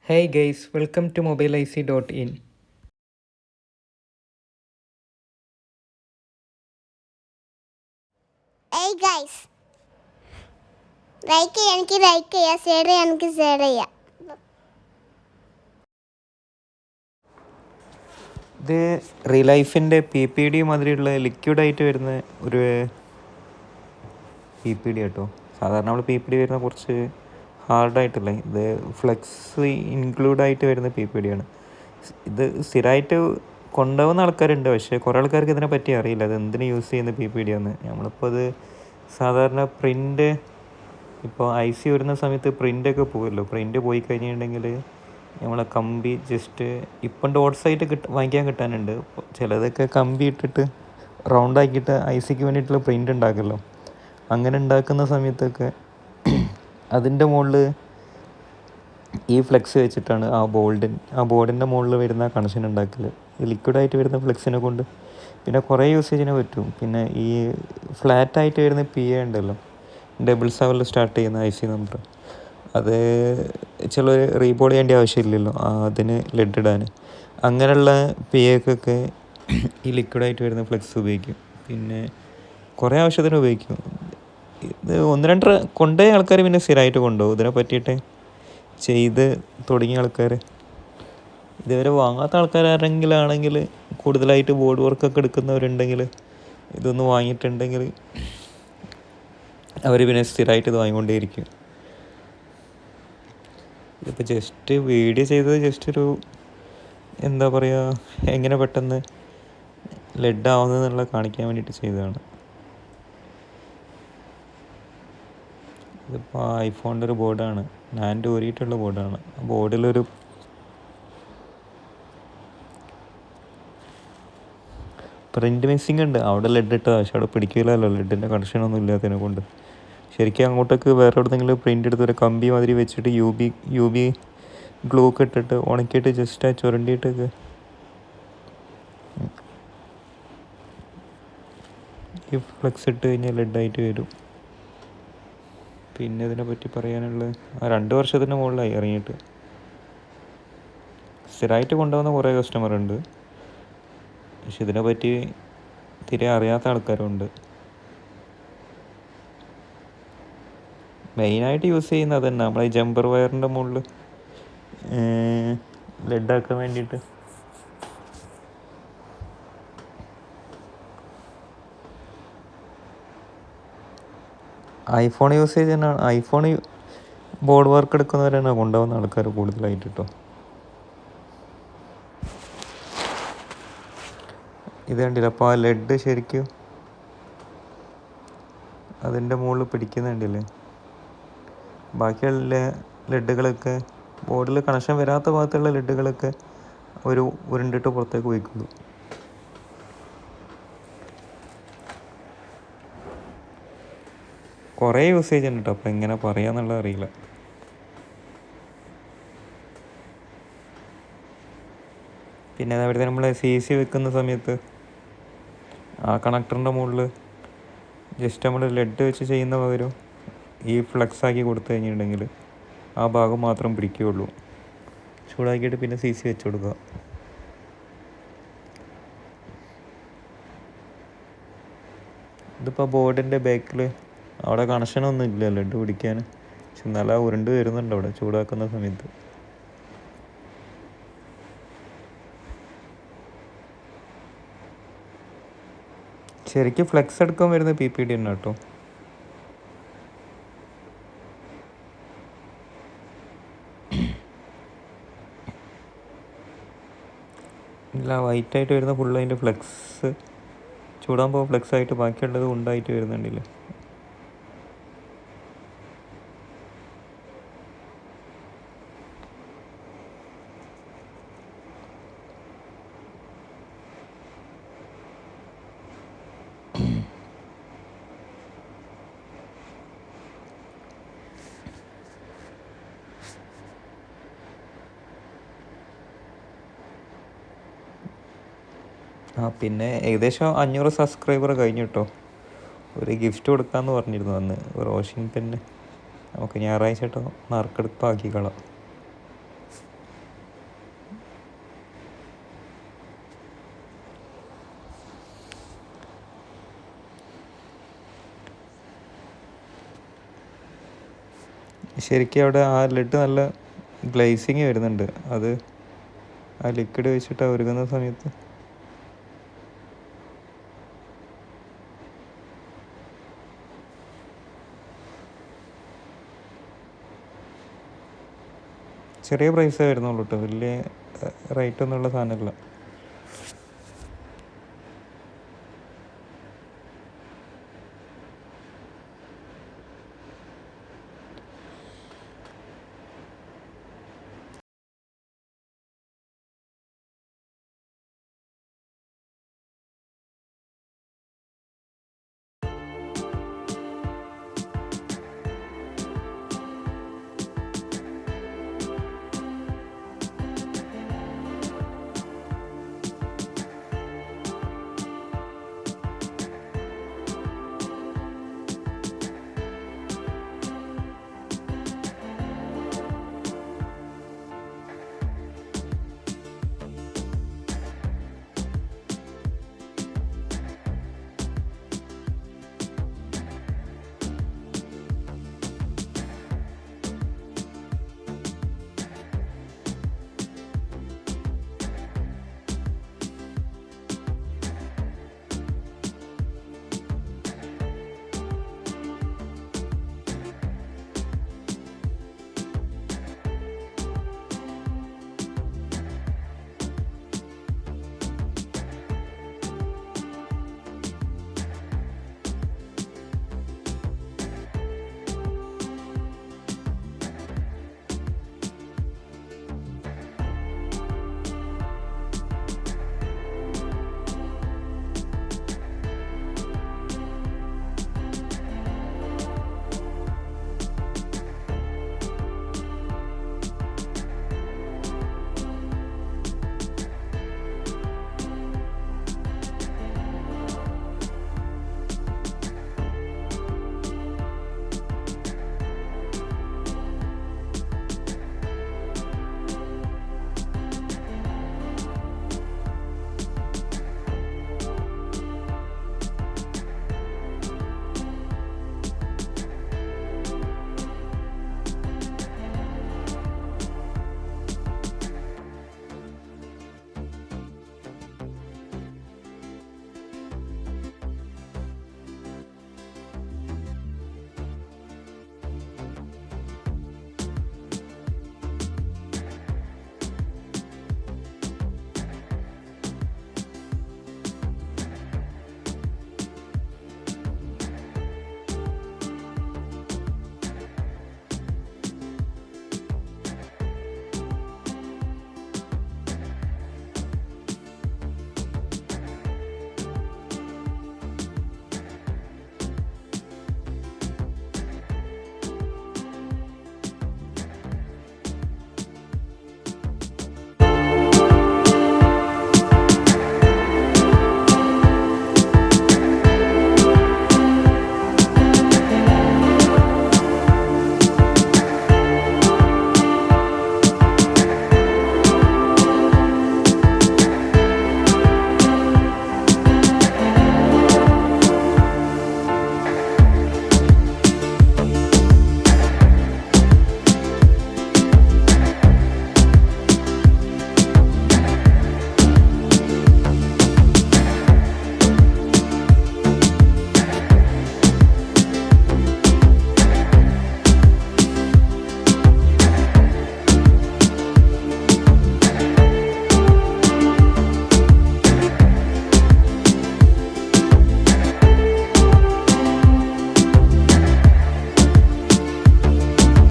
Hey guys, welcome to mobileic.in. Hey guys, like എനിക്ക് like ചെയ്യാം, share ചെയ്യാൻ എനിക്ക് ഷെയർ ചെയ്യാം. ഇത് റിലൈഫിൻ്റെ PPD മാതിരിയുള്ള ലിക്വിഡായിട്ട് വരുന്ന ഒരു PPD കേട്ടോ. സാധാരണ നമ്മൾ PPD വരുന്ന കുറച്ച് ഹാർഡായിട്ടല്ല, ഇത് ഫ്ലെക്സ് ഇൻക്ലൂഡായിട്ട് വരുന്ന PPD ആണ്. ഇത് സ്ഥിരമായിട്ട് കൊണ്ടുപോകുന്ന ആൾക്കാരുണ്ട്, പക്ഷേ കുറേ ആൾക്കാർക്ക് ഇതിനെ പറ്റി അറിയില്ല അത് എന്തിനു യൂസ് ചെയ്യുന്ന PPD ആണ്. നമ്മളിപ്പോൾ അത് സാധാരണ പ്രിൻ്റ് ഇപ്പോൾ IC വരുന്ന സമയത്ത് പ്രിൻ്റൊക്കെ പോകുമല്ലോ. പ്രിൻ്റ് പോയി കഴിഞ്ഞിട്ടുണ്ടെങ്കിൽ നമ്മളെ കമ്പി ജസ്റ്റ് ഇപ്പം ഡോട്ട്സ് ആയിട്ട് വാങ്ങിക്കാൻ കിട്ടാനുണ്ട്. ചിലതൊക്കെ കമ്പി ഇട്ടിട്ട് റൗണ്ടാക്കിയിട്ട് ICക്ക് വേണ്ടിയിട്ടുള്ള പ്രിൻ്റ് ഉണ്ടാക്കുമല്ലോ. അങ്ങനെ ഉണ്ടാക്കുന്ന സമയത്തൊക്കെ അതിൻ്റെ മുകളിൽ ഈ ഫ്ലെക്സ് വെച്ചിട്ടാണ് ആ ബോർഡിൻ്റെ മുകളിൽ വരുന്ന കണക്ഷൻ ഉണ്ടാക്കൽ. ലിക്വിഡായിട്ട് വരുന്ന ഫ്ലെക്സിനെ കൊണ്ട് പിന്നെ കുറേ യൂസേജിനെ പറ്റും. പിന്നെ ഈ ഫ്ലാറ്റായിട്ട് വരുന്ന PA ഉണ്ടല്ലോ, ഡബിൾ 7 സ്റ്റാർട്ട് ചെയ്യുന്ന IC നമ്പർ, അത് ചില റീബോൾ ചെയ്യേണ്ട ആവശ്യമില്ലല്ലോ അതിന് ലെഡ് ഇടാൻ. അങ്ങനെയുള്ള PAക്കൊക്കെ ഈ ലിക്വിഡായിട്ട് വരുന്ന ഫ്ലെക്സ് ഉപയോഗിക്കും. പിന്നെ കുറേ ആവശ്യത്തിന് ഉപയോഗിക്കും. ഇത് ഒന്ന് രണ്ട് കൊണ്ടുപോയ ആൾക്കാർ പിന്നെ സ്ഥിരമായിട്ട് കൊണ്ടുപോകും. ഇതിനെ പറ്റിയിട്ട് ചെയ്ത് തുടങ്ങിയ ആൾക്കാർ, ഇതുവരെ വാങ്ങാത്ത ആൾക്കാരാരെങ്കിലാണെങ്കിൽ കൂടുതലായിട്ട് ബോർഡ് വർക്കൊക്കെ എടുക്കുന്നവരുണ്ടെങ്കിൽ ഇതൊന്ന് വാങ്ങിയിട്ടുണ്ടെങ്കിൽ അവർ പിന്നെ സ്ഥിരമായിട്ട് ഇത് വാങ്ങിക്കൊണ്ടേയിരിക്കും. ഇതിപ്പോൾ ജസ്റ്റ് വീഡിയോ ചെയ്തത് ജസ്റ്റ് ഒരു എന്താ പറയുക, എങ്ങനെ പെട്ടെന്ന് ലെഡ് ആവുന്നതെന്നുള്ള കാണിക്കാൻ വേണ്ടിയിട്ട് ചെയ്തതാണ്. ഇതിപ്പോൾ ഐഫോണിൻ്റെ ഒരു ബോർഡാണ്, ഞാൻ ഊരിയിട്ടുള്ള ബോർഡാണ്. ബോർഡിലൊരു പ്രിൻ്റ് മിസ്സിങ് ഉണ്ട്. അവിടെ ലെഡ് ഇട്ടതാണ്, പക്ഷെ അവിടെ പിടിക്കില്ലല്ലോ, ലെഡിൻ്റെ കണക്ഷനൊന്നും ഇല്ലാത്തതിനെ കൊണ്ട്. ശരിക്കും അങ്ങോട്ടേക്ക് വേറെ എവിടെയെങ്കിലും പ്രിൻ്റ് എടുത്ത് ഒരു കമ്പി മാതിരി വെച്ചിട്ട് യു ബി ഗ്ലൂ ഒക്കെ ഇട്ടിട്ട് ഉണക്കിയിട്ട് ജസ്റ്റ് ആ ചുരണ്ടിയിട്ടൊക്കെ ഈ ഫ്ലെക്സ് ഇട്ട് കഴിഞ്ഞാൽ ലെഡായിട്ട് വരും. പിന്നെ ഇതിനെ പറ്റി പറയാനുള്ളത്, 2 വർഷത്തിന് മുകളിലായി ഇറങ്ങിയിട്ട്. സ്ഥിരമായിട്ട് കൊണ്ടുപോകുന്ന കുറേ കസ്റ്റമറുണ്ട്, പക്ഷെ ഇതിനെപ്പറ്റി തീരെ അറിയാത്ത ആൾക്കാരുണ്ട്. മെയിനായിട്ട് യൂസ് ചെയ്യുന്നത് അത് തന്നെ, നമ്മളെ ഈ ജമ്പർ വയറിൻ്റെ മുകളിൽ ലെഡാക്കാൻ വേണ്ടിയിട്ട്. ഐഫോൺ യൂസേജ് തന്നെയാണ്. ഐഫോൺ ബോർഡ് വർക്ക് എടുക്കുന്നവരാണ് കൊണ്ടുപോകുന്ന ആൾക്കാർ കൂടുതലായിട്ട് കേട്ടോ. ഇത് കണ്ടില്ല, അപ്പോൾ ആ ലെഡ് ശരിക്കും അതിൻ്റെ മുകളിൽ പിടിക്കുന്നുണ്ടല്ലേ. ബാക്കിയുള്ള ലെഡുകളൊക്കെ ബോർഡിൽ കണക്ഷൻ വരാത്ത ഭാഗത്തുള്ള ലെഡുകളൊക്കെ ഒരു ഉരുണ്ടിട്ട് പുറത്തേക്ക് പോയിക്കുള്ളൂ. കുറേ യൂസേജ് ഉണ്ട് കേട്ടോ, അപ്പോൾ എങ്ങനെ പറയാന്നുള്ളത് അറിയില്ല. പിന്നെ അതേപോലെ നമ്മൾ CC വെക്കുന്ന സമയത്ത് ആ കണക്ടറിൻ്റെ മുകളിൽ ജസ്റ്റ് നമ്മൾ ലെഡ് വെച്ച് ചെയ്യുന്ന പകരം ഈ ഫ്ലെക്സ് ആക്കി കൊടുത്തു കഴിഞ്ഞിട്ടുണ്ടെങ്കിൽ ആ ഭാഗം മാത്രം പിടിക്കുകയുള്ളൂ. ചൂടാക്കിയിട്ട് പിന്നെ CC വെച്ച് കൊടുക്കുക. ഇതിപ്പോൾ ബോർഡിൻ്റെ ബാക്കിൽ അവിടെ കണക്ഷനൊന്നും ഇല്ല ലെഡ് പിടിക്കാൻ, പക്ഷെ നല്ല ഉരുണ്ട് വരുന്നുണ്ട് അവിടെ ചൂടാക്കുന്ന സമയത്ത്. ശരിക്കും ഫ്ലെക്സ് എടുക്കാൻ വരുന്ന PPD തന്നെ കേട്ടോ. ഇല്ല, വൈറ്റായിട്ട് വരുന്ന ഫുള്ള് അതിൻ്റെ ഫ്ലെക്സ് ചൂടാകുമ്പോൾ ഫ്ലെക്സ് ആയിട്ട്, ബാക്കിയുള്ളത് ഉണ്ടായിട്ട് വരുന്നുണ്ടല്ലേ. പിന്നെ ഏകദേശം 500 സബ്സ്ക്രൈബർ കഴിഞ്ഞു കേട്ടോ. ഒരു ഗിഫ്റ്റ് കൊടുക്കാമെന്ന് പറഞ്ഞിരുന്നു അന്ന്, റോഷിംഗ് പെന്ന്. നമുക്ക് ഞായറാഴ്ച കേട്ടോ നറുക്കെടുപ്പാക്കിക്കളാം. ശരിക്കും അവിടെ ആ ലെഡ് നല്ല ഗ്ലേസിങ് വരുന്നുണ്ട്. അത് ആ ലിക്വിഡ് വെച്ചിട്ട് ഒരുങ്ങുന്ന സമയത്ത് ചെറിയ പ്രൈസേ വരുന്നുള്ളൂ കേട്ടോ, വലിയ റേറ്റ് ഒന്നുമുള്ള സാധനമല്ല.